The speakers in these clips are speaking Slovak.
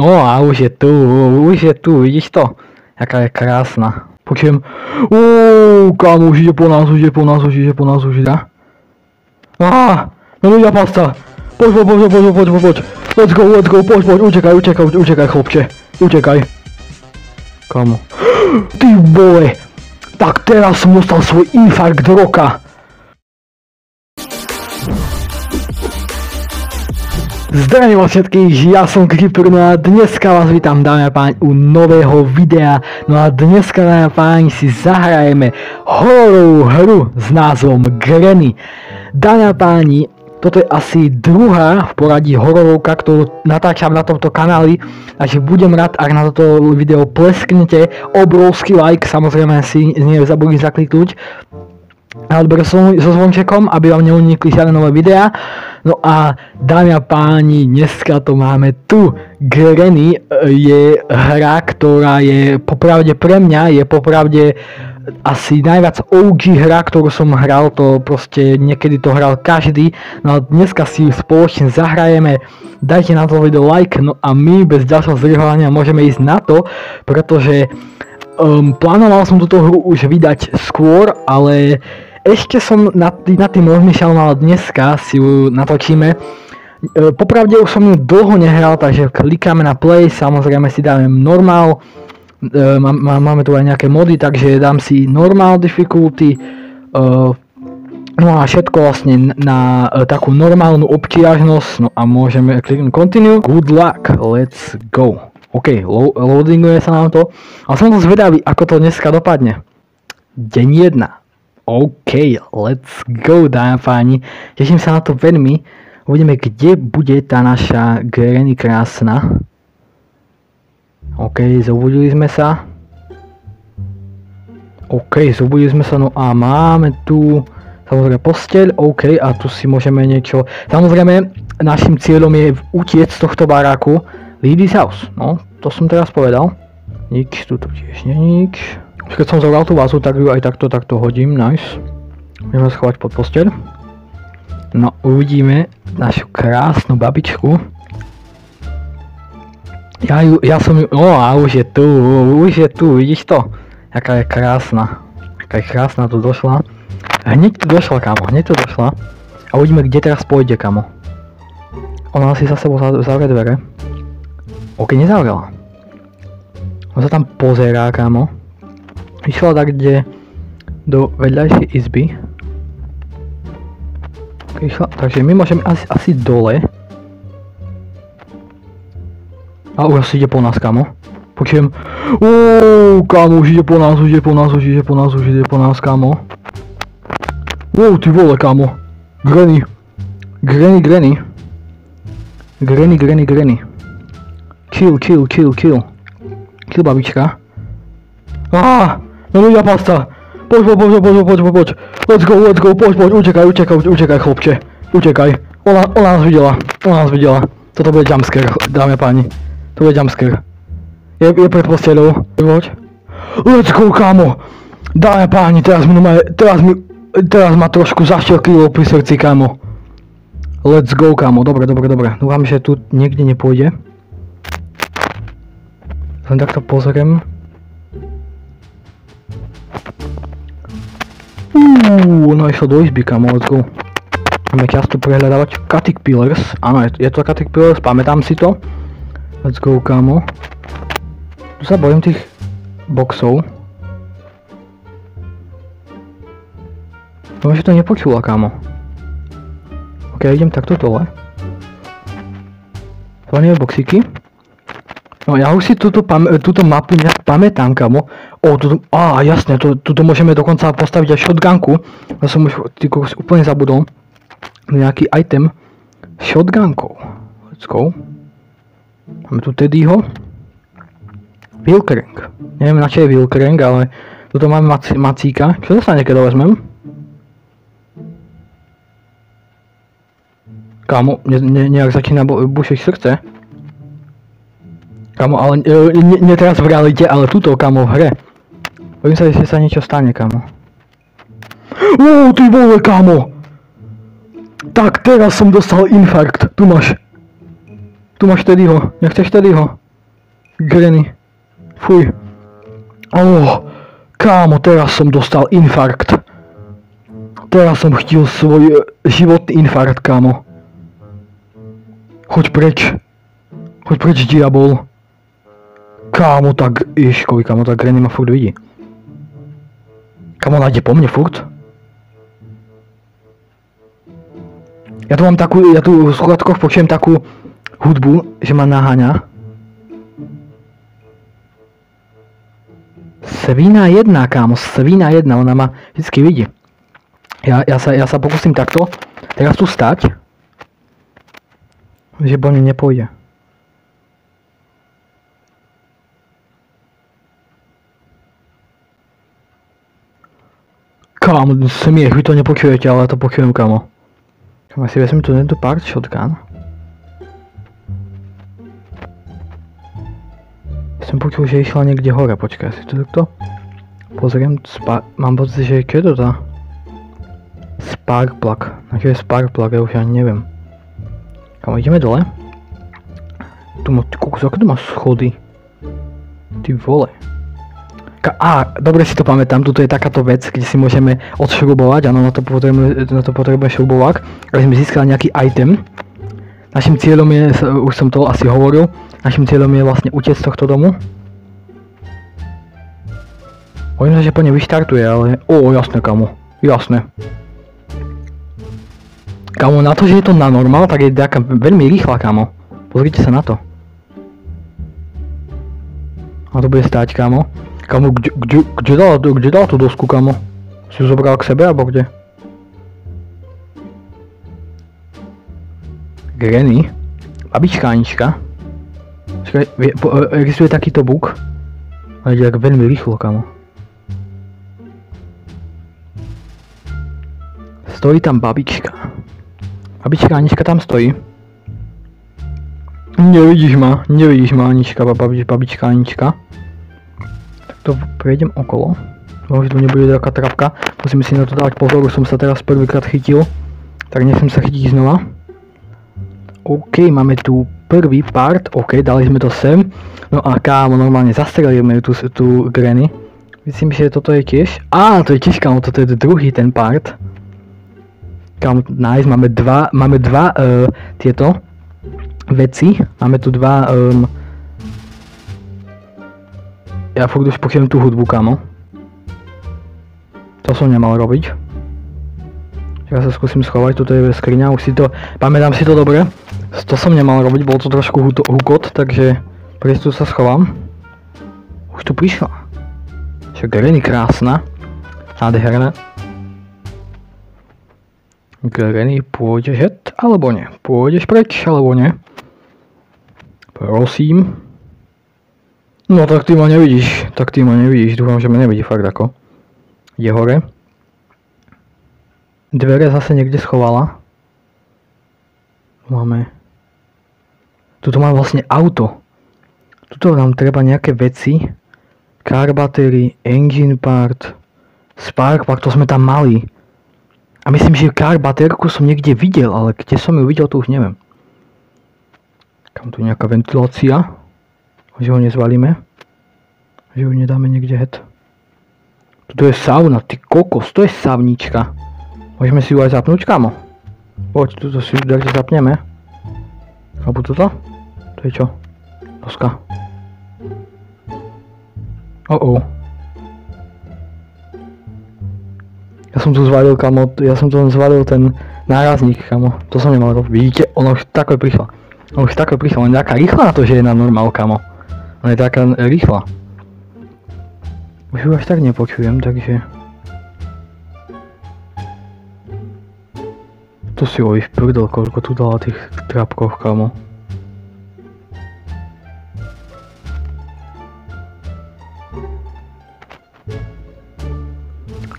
a už je tu, vidíš to? Jaká je krásna. Počujem, kámo, už ide po nás, už ide. No ľudia, pasta. Poď. Let's go, poď, utekaj, chlopče. Utekaj. Kámo. Ty vole. Tak teraz som dostal svoj infarkt roka. Zdravím vás všetkých, ja som Creeper, no a dneska vás vítam, dámy a páni, u nového videa. No a dneska, dámy a páni, si zahrajeme hororovú hru s názvom Granny. Dámy a páni, toto je asi druhá v poradí hororovka, ktorú natáčam na tomto kanáli, takže budem rád, ak na toto video plesknete obrovský like, samozrejme si nezabudnite zakliknúť alebo so zvončekom, aby vám neunikli žiadne nové videá. No a dámy a páni, dneska to máme tu. Granny je hra, ktorá je popravde pre mňa, je popravde asi najviac OG hra, ktorú som hral, to proste niekedy to hral každý. No a dneska si spoločne zahrajeme, dajte na to video like, no a my bez ďalšieho zdržovania môžeme ísť na to, pretože plánoval som túto hru už vydať skôr, ale ešte som nad tým rozmýšľal, ale dneska si ju natočíme. Popravde už som ju dlho nehral, takže klikáme na play, samozrejme si dáme normál. Máme tu aj nejaké mody, takže dám si normal difficulty. No a všetko vlastne na takú normálnu obtiažnosť. No a môžeme kliknúť continue. Good luck, let's go. OK, loadinguje sa nám to. Ale som to zvedavý, ako to dneska dopadne. Deň 1. OK, let's go, dámy a páni. Teším sa na to veľmi. Uvidíme, kde bude tá naša Granny krásna. OK, zobudili sme sa. No a máme tu samozrejme posteľ. OK, a tu si môžeme niečo. Samozrejme, našim cieľom je utiec z tohto baráku. Lady's house, no, to som teraz povedal. Nič, tu tiež nie nič. Keď som zobral tú vázu, tak ju aj takto hodím, nice. Môžeme schovať pod posteľ. No, uvidíme našu krásnu babičku. Ja som ju, a už je tu, vidíš to? Jaká je krásna tu došla. Hneď tu došla, kámo, A uvidíme, kde teraz pôjde, kámo. Ona si za sebou zavrie dvere. OK, nezavrela. On sa tam pozerá, kámo. Išla tak, kde do vedľajšej izby. OK, išla, takže my môžeme asi dole. A už asi ide po nás, kámo. Počujem. Kámo, už ide po nás, kámo. Ty vole, kámo. Granny. Kill, babička. No ľudia, pasta. Poď. Let's go, poď, utekaj, chlopče. Utekaj. Ona nás videla. Toto bude jumpscare, dámy a páni. To bude jumpscare. Je pred posteľou. Poď. Let's go, kámo. Dámy a páni, teraz ma trošku zašťelkilo pri srdci, kámo. Let's go, kámo. Dobre. Dúfam, že tu niekde nepôjde. Len takto pozriem. Ono išlo do izby, kámo, let's go. Máme často prehľadávať Caterpillars. Áno, je to Caterpillars, pamätám si to. Let's go, kámo. Tu sa bojím tých boxov. Dúfam, že to nepočula, kámo. OK, idem takto dole. To nie je boxíky. No ja už si túto mapu nejak pamätám, kamo. Jasne, tuto môžeme dokonca postaviť aj shotgunku. Ja som už úplne zabudol. Nejaký item. Shotgunkou. Let's go. Máme tu Teddyho. Wilkerang. Neviem na čo je Wilkerang, ale tuto máme macíka. Čo sa stane, keď ho vezmem? Kámo, nejak začína bušiť srdce. Kamo, ale nie teraz v realite, ale tuto, kamo, v hre. Bojím sa, že sa niečo stane, kamo. Ty vole, kamo! Tak, teraz som dostal infarkt. Tu máš Teddyho. Nechceš Teddyho? Granny. Fuj. Kámo, teraz som dostal infarkt. Teraz som chytil svoj životný infarkt, kámo. Choď preč. Choď preč, diabol. Kámo, tak Ježkovi, kámo, tak Granny ma furt vidí. Kámo, ona ide po mne furt. Ja tu mám takú, ja tu v skladkoch počujem takú hudbu, že ma naháňa. Svína jedna, kámo, svína jedna, ona ma vždycky vidí. Ja sa pokúsim takto, teraz tu stať, že po mne nepôjde. Kámo, smiech, vy to nepočujete, ale ja to počujem, kámo. Kámo, ja si vezmem tu tento part shotgun. Som počul, že išla niekde hore, počkaj, si to takto pozriem, mám pocit, že čo je to tá? Spark plug, na čo je spark plug, ja už ani neviem. Kámo, ideme dole. Tu má, kúkus, aké tu má schody? Ty vole. Dobre si to pamätám, tuto je takáto vec, kde si môžeme odšrubovať, áno, na to potrebujeme šrubovák, aby sme získali nejaký item. Našim cieľom je, už som to asi hovoril, našim cieľom je vlastne utiecť z tohto domu. Hovorím sa, že po nej vyštartuje, ale... jasné, kamo. Jasné. Kamo, na to, že je to na normál, tak je taká veľmi rýchla, kamo. Pozrite sa na to. A to bude stáť, kamo. Kamo, kde dal tú dosku, kamo? Si ju zobral k sebe, alebo kde? Granny? Babička Anička? Existuje takýto bug? Ale ide tak veľmi rýchlo, kamo. Stojí tam babička. Babička Anička tam stojí. Nevidíš ma Anička, babička Anička. Tak to prejdem okolo. Možno tu nebude taká trapka. Musím si na to dávať pozor, už som sa teraz prvýkrát chytil. Tak nechcem sa chytiť znova. OK, máme tu prvý part, OK, dali sme to sem. No a kámo, normálne zastrelíme tú Granny. Myslím, že toto je tiež. To je tiež, kámo, toto je druhý ten part. Kámo, nice, máme dva tieto veci. Máme tu dva ja furt už počujem tú hudbu, kámo. To som nemal robiť. Ja sa skúsim schovať, toto je skriňa, už si to, pamätám si to dobre. To som nemal robiť, bol to trošku hukot, takže preto sa schovám. Už tu prišla. Však Granny krásna. Nádherná. Granny, pôjdeš het, alebo nie? Pôjdeš preč, alebo nie? Prosím. No tak ty ma nevidíš, dúfam, že ma nevidí fakt ako. Je hore. Dvere zase niekde schovala. Máme... Tuto mám vlastne auto. Tuto nám treba nejaké veci. Car battery, engine part, spark plug, to sme tam mali. A myslím, že car baterku som niekde videl, ale kde som ju videl, to už neviem. Kam tu nejaká ventilácia. Že ho nezvalíme. Že ho nedáme niekde het. Tuto je sauna, ty kokos, to je savnička. Môžeme si ju aj zapnúť, kamo? Poď, tuto si už dajte zapneme. Alebo toto? To je čo? Doska. Ja som tu zvalil, kamo, ten nárazník, kamo. To som nemal robiť. Vidíte, ona už takové prišla. Ona je taká rýchla na to, že je na normál, kamo. Ona je taká rýchla. Už ju až tak nepočujem, takže... To si ho vyšprdol, koľko tu dala tých trapkov, kamo.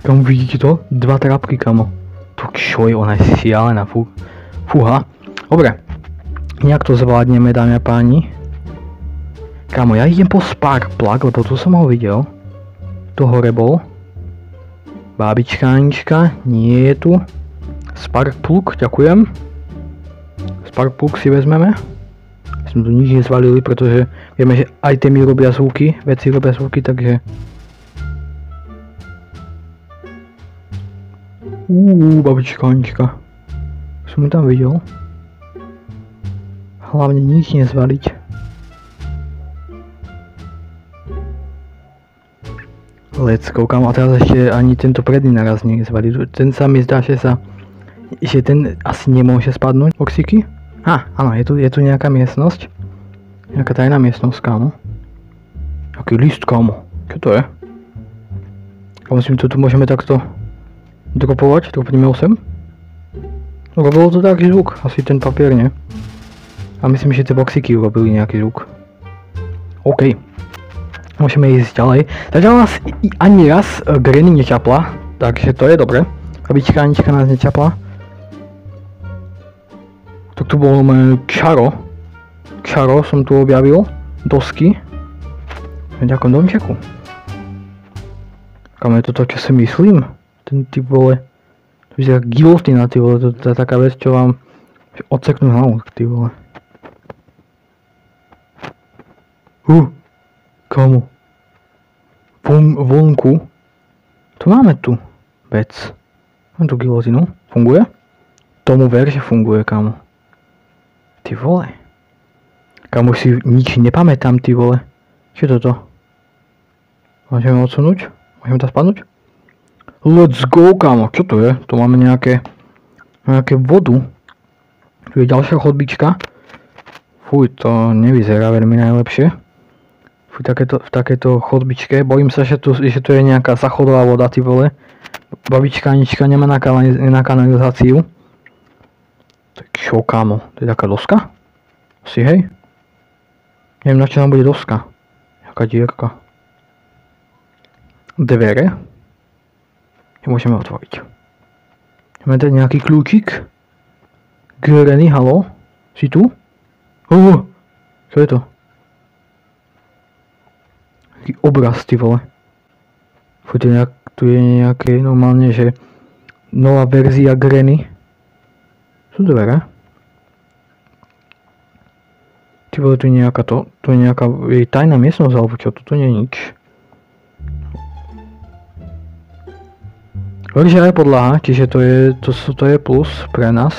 Kamo, vidíte to? 2 trapky, kamo. To čo je, ona je šialená, fúha. Dobre. Nejak to zvládneme, dámy a páni. Kamo, ja idem po spark plug, lebo tu som ho videl. Tu hore bol. Babička Anička, nie je tu. Spark plug, ďakujem. Spark plug si vezmeme. Sme tu nič nezvalili, pretože vieme, že aj témy robia zvuky, veci robia zvuky, takže... Babička, Anička. Som ju tam videl. Hlavne nič nezvaliť. Let's go, kam. A teraz ešte ani tento predný naraz nezvaliť. Ten sa mi zdá, že ten asi nemôže spadnúť. Boxíky? Áno, je tu nejaká miestnosť. Nejaká tajná miestnosť, kámo. Aký list, kámo. Čo to je? Kámo, si to tu môžeme takto dropovať. Dropneme 8. Robilo to taký zvuk. Asi ten papier, nie? A myslím, že tie boxíky urobili nejaký zvuk. OK. Môžeme ísť ďalej. Takže nás ani raz Granny nečapla. Takže to je dobre. Babička Anička nás nečapla. Tak tu bolo moje čaro. Čaro som tu objavil. Dosky. Ďakujem domčeku. Kam je to, čo si myslím? Ten typ vole. To vyzerá guillotina, ty vole. To je taká vec, čo vám odseknú hlavu, ty vole. Komu? Vonku. Tu máme tu vec. Mám tu guillotinu. Funguje? Tomu ver, že funguje, kamo. Ty vole. Kamo, si nič nepamätám, ty vole. Čo je toto? Môžeme odsunúť? Môžeme tam spadnúť? Let's go, kamo. Čo to je? Tu máme nejaké vodu. Tu je ďalšia chodbička. Fuj, to nevyzerá veľmi najlepšie. Fuj, v takéto chodbičke. Bojím sa, že tu je nejaká zachodová voda, ty vole. Babička Anička nemá na kanalizáciu. Tak čo, kámo? To je taká doska? Asi hej? Neviem, na čo nám bude doska. Jaká dierka. Dvere. Môžeme otvoriť. Máme tady nejaký kľúčik. Granny, halo? Si tu? Čo je to? Taký obraz, ty vole. Tu je nejaké normálne, že nová verzia Granny. Sú dvere. Ty vole, tu je nejaká jej tajná miestnosť, alebo čo, tu nie je nič. Takže aj podlaha, čiže to je plus pre nás.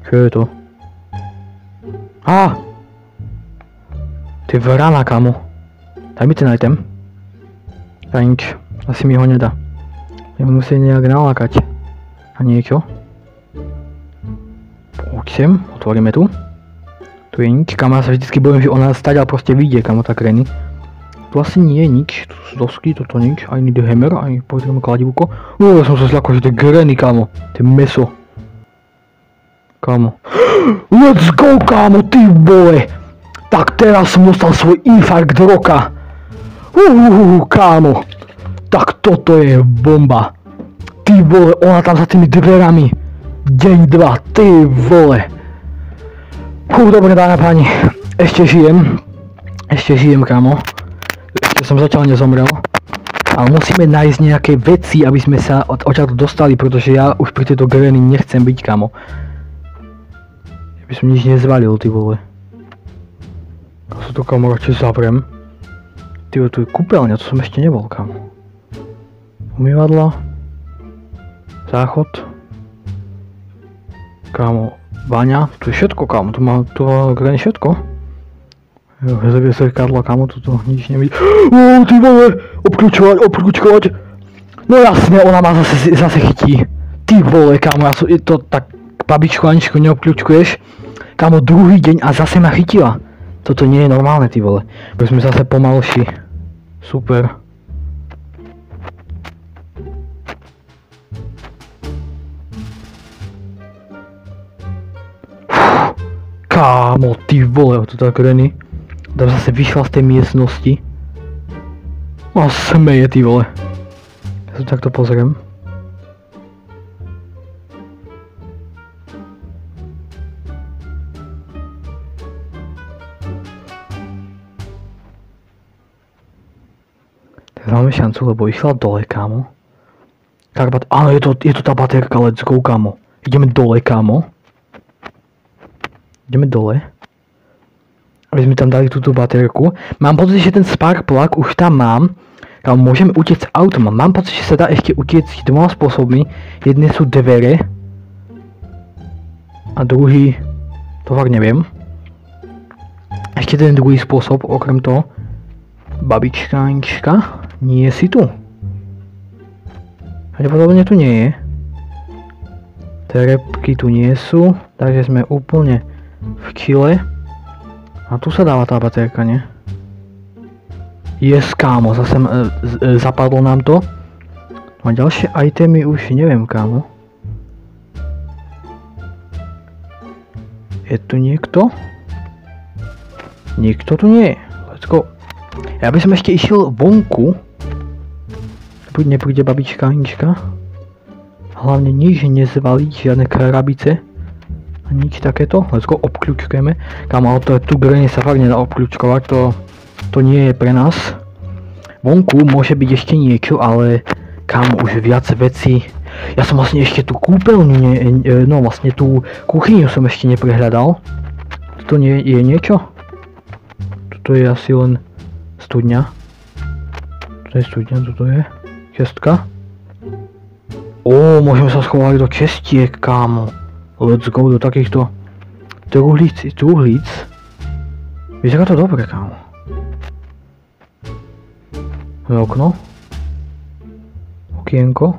Čo je to? To je vrana, kamo. Daj mi ten item. Daj nič, asi mi ho nedá. Ja musím nejak nalákať. A niečo. Poď sem, otvoríme tu. Tu je nič, kamo, ja sa vždycky bojím, že ona stadiaľ proste vyjde, kamo, tá Granny. Tu asi nie je nič, tu sú dosky, toto nič, I need a hammer, aj pozrieme kladivko. Ja som sa zľakol, že to je Granny, kamo, to je meso. Kamo. Let's go, kamo, ty vole! Tak teraz som dostal svoj infarkt roka. Kámo. Tak toto je bomba. Ty vole, ona tam za tými dverami. Deň 2, ty vole. Dobre, dáme páni, ešte žijem, kámo. Ešte som zatiaľ nezomrel. Ale musíme nájsť nejaké veci, aby sme sa odtiaľto dostali, pretože ja už pri tejto Granny nechcem byť, kámo. Ja by som nič nezvalil, ty vole. Ja sa to, kámo, radšej zavriem. Ty vole, tu je kúpeľňa, to som ešte nebol, kámo. Umývadlo. Záchod. Kámo, baňa, tu je všetko, kámo, tu má Granny všetko. Zrkadlo, kámo, tu nič nevidí. Ty vole, obklúčkovať. No jasne, ona ma zase chytí. Ty vole, kámo, to tak babičku Aničku neobklúčkuješ. Kámo, druhý deň a zase ma chytila. Toto nie je normálne, ty vole. Bo sme zase pomalší. Super. Kámo, ty vole, to tá Granny. Tam zase vyšla z tej miestnosti. A smeje, ty vole. Ja sa takto pozriem. Tak máme šancu, lebo išla dole, kámo. Áno, je to tá baterka, let's go, kámo. Ideme dole, kámo. Ideme dole. aby sme tam dali túto baterku. Mám pocit, že ten spark plug už tam mám. Kámo, môžeme utiecť autom. Mám pocit, že sa dá ešte utiecť dvoma spôsobmi. Jedné sú dvere. A druhý... To fakt neviem. Ešte ten druhý spôsob, okrem toho. Babička, Anička, nie si tu. Pravdepodobne tu nie je. Trepky tu nie sú, takže sme úplne v kile. A tu sa dáva tá baterka, nie? Yes, kámo, zase zapadlo nám to. A ďalšie itemy už neviem, kámo. Je tu niekto? Nikto tu nie je. Let's go. Ja by som ešte išiel vonku. Nepríde babička Anička. Hlavne nič nezvaliť, žiadne krabice. A nič takéto. Let's go, obkľúčkujeme. Kámo, ale tu grenie sa fakt nedá obkľúčkovať. To nie je pre nás. Vonku môže byť ešte niečo, ale kámo, už viac vecí. Ja som vlastne ešte tú kúpeľňu, no vlastne tú kuchyňu som ešte neprehľadal. Toto nie je niečo? Toto je asi len studňa. Toto je studňa, toto je čestka. Môžeme sa schovať do čestiek, kámo. Let's go, do takýchto truhlíc. Vyzerá to dobre, kámo. Okno. Okienko.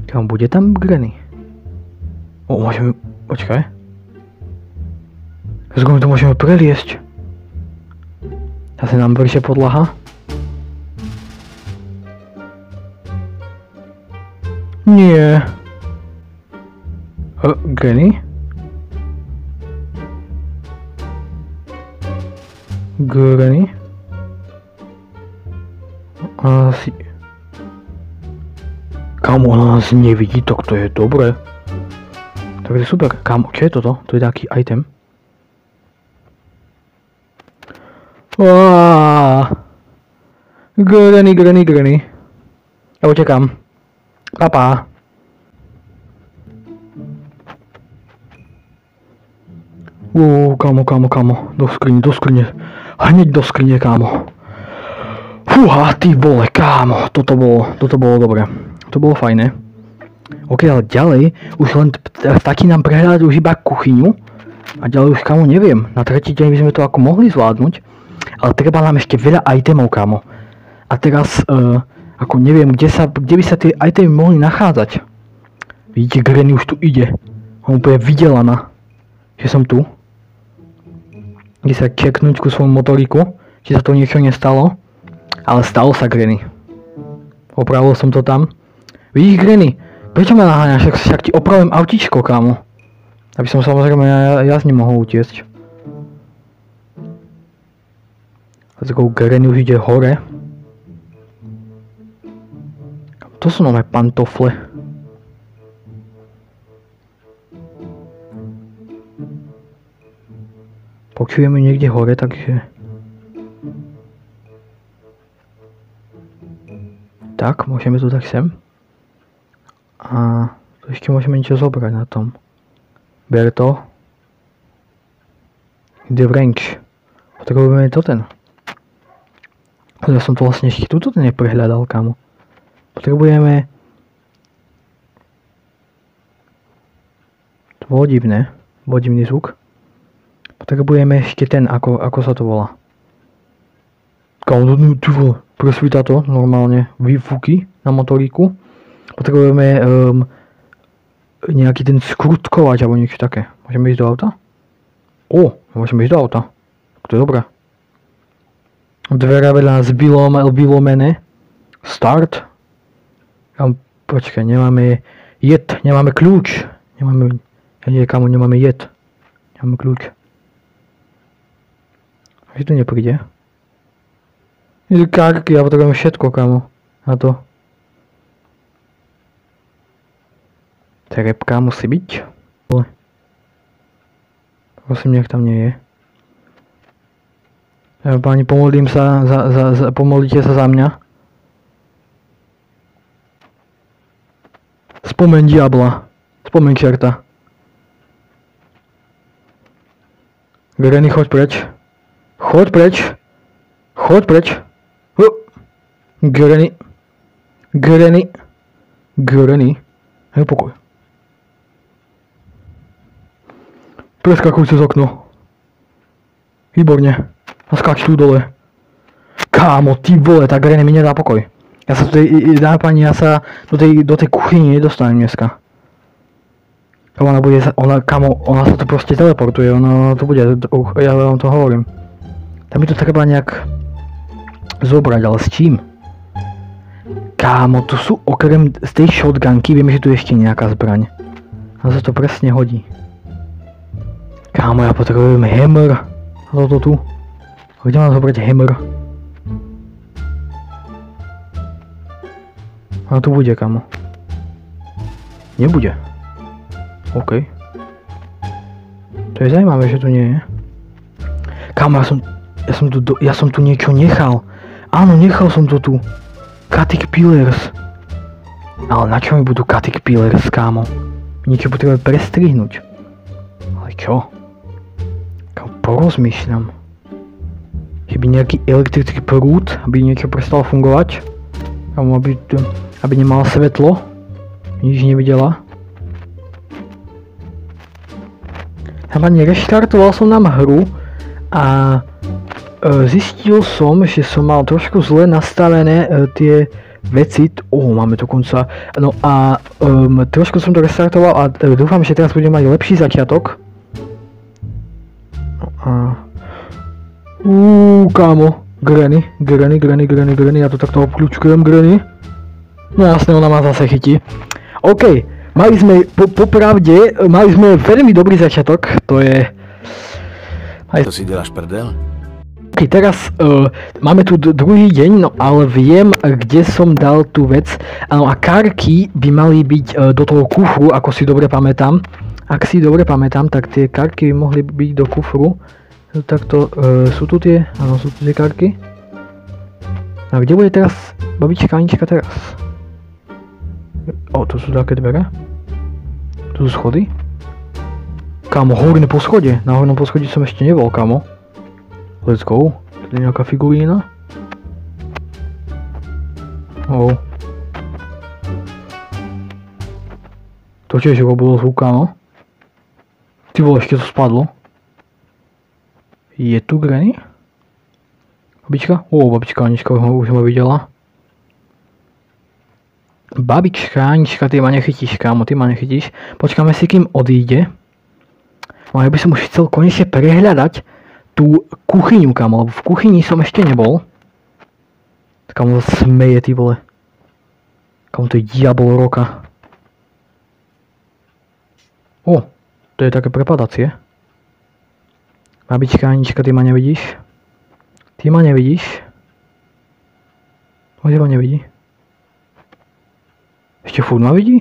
Kámo, bude tam granny? Môžeme... Počkaj. Zgóme to môžeme preliesť. Zase nám vrže podlaha. Nie. Granny? Granny? Asi... Kámo, ona nás nevidí, tak to je dobré. Tak to je super. Kámo, čo je toto? To je taký item. Granny. Ja utekám. Papa. Kámo. Do skrine. Hneď do skrine, kámo. Fúha, ty vole, kámo. Toto bolo dobré. To bolo fajné. Ok, ale ďalej, už len stačí nám prehľadať už iba kuchyňu. A ďalej už, kámo, neviem. Na tretí deň by sme to ako mohli zvládnuť. Ale treba nám ešte veľa itemov, kámo. A teraz, ako neviem, kde by sa tie itemy mohli nachádzať. Vidíte, Granny už tu ide. On úplne vydelaná, že som tu. Ide sa čeknúť ku svojmu motoriku, či sa to niečo nestalo. Ale stalo sa, Granny. Opravil som to tam. Vidíš, Granny, prečo ma naháňaš? Však ti opravím autičko, kámo. Aby som samozrejme ja z ním mohol utiecť. Let's go, Granny už ide hore. To sú nové pantofle. Počujeme niekde hore, takže... Tak, môžeme tu tak sem. A tu ešte môžeme niečo zobrať na tom. Ber to. Kde wrench? Potrebujeme to ten. Ja som to vlastne ešte tuto neprehľadal, kámo. Potrebujeme... To bolo divné. Bol divný zvuk. Potrebujeme ešte ten, ako sa to volá. Kámo, presvíta to normálne výfuky na motoríku. Potrebujeme nejaký ten skrutkovač alebo niečo také. Môžeme ísť do auta? Môžeme ísť do auta. To je dobré. Dvere veľa nás vylomené. Start. Počkaj, nemáme jed, nemáme kľúč. Nemáme jed. Nemáme kľúč. Že tu nepríde. Karky, ja potrebujem všetko, kámo. Na to. Trepka musí byť. Prosím, nech tam nie je. Páni, pomodlite sa za mňa. Spomeň diabla. Spomeň čerta. Granny, choď preč. Choď preč. Choď preč. Granny. Granny. Granny. Hej, pokoj. Preskakuj cez okno. Výborne. A skáč tu dole. Kámo, ty vole, tá Granny mi nedá pokoj. Ja sa dámy páni, ja sa do tej kuchyni nedostanem dneska. Ona sa tu proste teleportuje, ona to bude, ja vám to hovorím. Tam mi to treba nejak zobrať, ale s čím? Kámo, tu sú okrem z tej shotgunky, viem, že tu je ešte nejaká zbraň. A sa to presne hodí. Kámo, ja potrebujem hammer. A toto tu. Kde mám zobrať hammer? A tu bude, kámo. Nebude. OK. To je zaujímavé, že tu nie je. Kámo, ja som tu niečo nechal. Áno, nechal som to tu. Cutting pillars. Ale na čo mi budú cutting pillars, kámo? Niečo potrebujem prestrihnúť. Ale čo? Kámo, porozmýšľam. Keby nejaký elektrický prúd, aby niečo prestalo fungovať. Kámo, aby nemala svetlo. Nič nevidela. Hlavne reštartoval som nám hru a zistil som, že som mal trošku zle nastavené tie veci. Máme dokonca. No a trošku som to restartoval a dúfam, že teraz budem mať lepší začiatok. Kámo. Granny, ja to takto obkľúčkujem, Granny. No jasne, ona ma zase chytí. OK, mali sme, popravde, mali sme veľmi dobrý začiatok, to je... To si deláš prdel? OK, teraz máme tu druhý deň, no ale viem, kde som dal tú vec. Áno, a karky by mali byť do toho kufru, ako si dobre pamätám. Ak si dobre pamätám, tak tie karky by mohli byť do kufru. Takto, sú tu tie, áno, sú tu tie karky. A kde bude teraz babička Anička teraz? Tu sú také dvere. Tu sú schody. Kámo, horné poschodie. Na hornom poschodí som ešte nebol, kámo. Let's go. Tu je nejaká figurína. To tiež bolo zvuk, kámo. Ty vole, ešte to spadlo. Je tu Granny? Babička? Babička Anička, už ma videla. Babička Anička, ty ma nechytíš, kámo, ty ma nechytíš. Počkáme si, kým odíde. No ja by som už chcel konečne prehľadať tú kuchyňu, kámo, lebo v kuchyni som ešte nebol. Kámo, sa smeje, ty vole. Kámo, to je diabol roka. To je také prepadacie. Babička Anička, ty ma nevidíš? Ty ma nevidíš? Kde ma nevidí? Ešte furt ma vidí?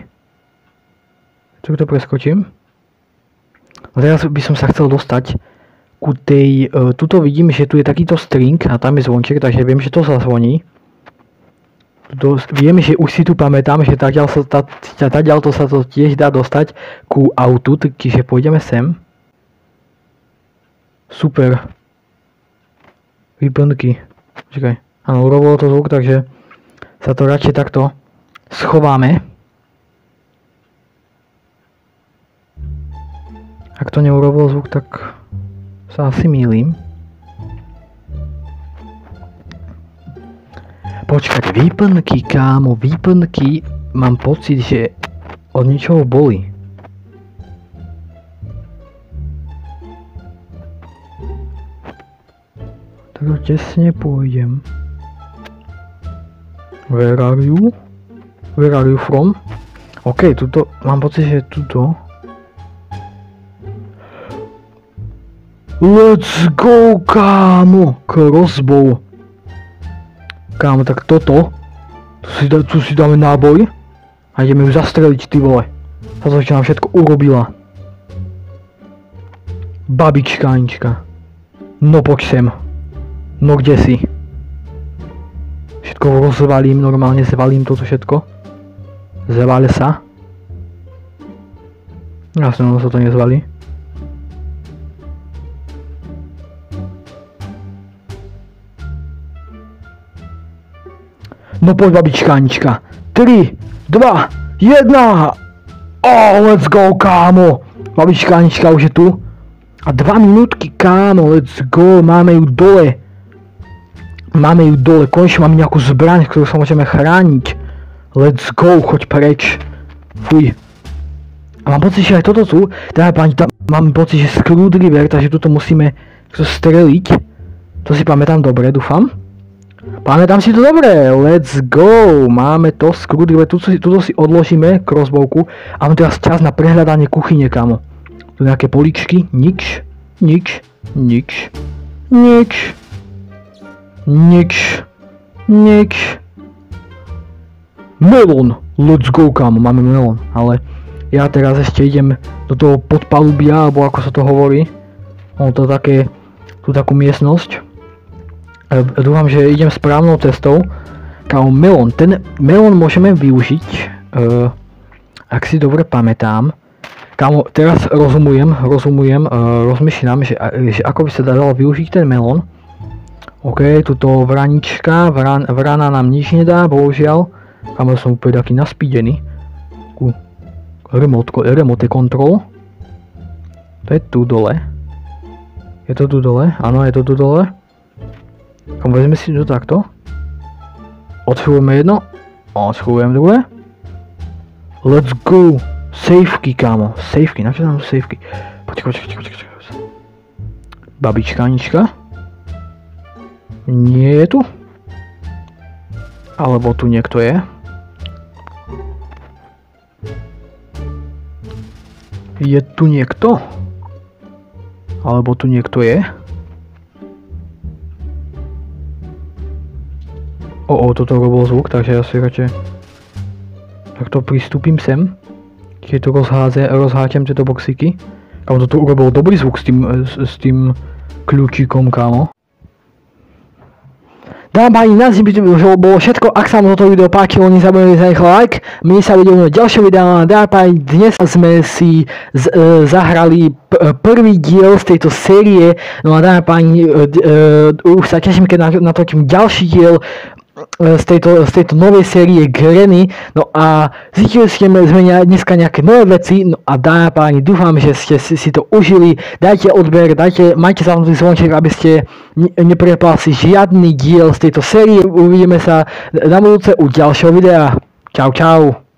Tu to preskočím. A teraz by som sa chcel dostať ku tej... Tuto vidím, že tu je takýto string a tam je zvonček, takže viem, že to sa zvoní. Viem, že už si tu pamätám, že tadiaľ to sa to tiež dá dostať ku autu, čiže pôjdeme sem. Super. Výplnky. Čakaj. Áno, urobilo to zvuk, takže sa to radšej takto schováme. Ak to neurobilo zvuk, tak sa asi mýlim. Počkať, výplnky, kámo, výplnky, mám pocit, že od ničoho boli. Tak tesne pôjdem. Where are you? Where are you from? OK, tuto, mám pocit, že tuto. Let's go, kámo! Crossbow. Kámo, tak toto. Tu si dáme náboj. A ideme ju zastreliť, ty vole. Za to, čo nám všetko urobila. Babička Anička. No poď sem. No kde si? Všetko rozvalím, normálne zvalím toto všetko. Zváľ sa. Jasne, ono sa to nezvalí. No poď babička Anička. 3, 2, 1. Oh, let's go, kámo. Babička Anička už je tu. A 2 minútky, kámo, let's go. Máme ju dole. Máme ju dole. Konečne máme nejakú zbraň, ktorú sa môžeme chrániť. Let's go, choď preč. Fuj. A mám pocit, že aj toto tu, teda pani, tam mám pocit, že screwdriver, takže tuto musíme streliť. To si pamätám dobre, dúfam. Pamätám si to dobre, let's go, máme to, screwdriver, tuto si odložíme crossbowku a máme teraz čas na prehľadanie kuchyne, kámo. Tu nejaké poličky, nič, nič, nič, nič, nič, nič. Melon, let's go, kámo, máme melon, ale ja teraz ešte idem do toho podpalubia, alebo ako sa to hovorí. Mám to také, tú takú miestnosť. Dúfam, že idem správnou cestou. Kámo, melon. Ten melon môžeme využiť, ak si dobre pamätám. Kámo, teraz rozmýšľam, že ako by sa dalo využiť ten melon. OK, tuto vranička, vrana nám nič nedá, bohužiaľ. Kámo, som úplne taký naspídený. Remote control. To je tu dole. Je to tu dole? Áno, je to tu dole. Kámo, vezme si to takto. Odschrujeme jedno. Odschrujujem druhé. Let's go. Safeky, kámo. Safeky, na čo tam sú safeky? Počkaj. Babička Anička. Nie je tu? Alebo tu niekto je? Je tu niekto? Alebo tu niekto je? Toto robil zvuk, takže ja si radšej takto pristúpim sem. Keď tu rozháčem tieto boxíky. Kámo, toto urobil dobrý zvuk s tým kľúčikom, kámo. Dámy páni, na dnes by to bolo všetko. Ak sa vám toto video páčilo, nezabudnite zanechať like. My sa vidíme v ďalšom videu. Dámy páni, dnes sme si zahrali prvý diel z tejto série. No a dámy páni, už sa teším, keď natočím ďalší diel z tejto novej série Granny. No a zistili sme dneska nejaké nové veci. No a dámy páni, dúfam, že ste si to užili. Dajte odber, majte zapnutý zvonček, aby ste neprepásli žiadny diel z tejto série. Uvidíme sa na budúce u ďalšieho videa. Čau, čau.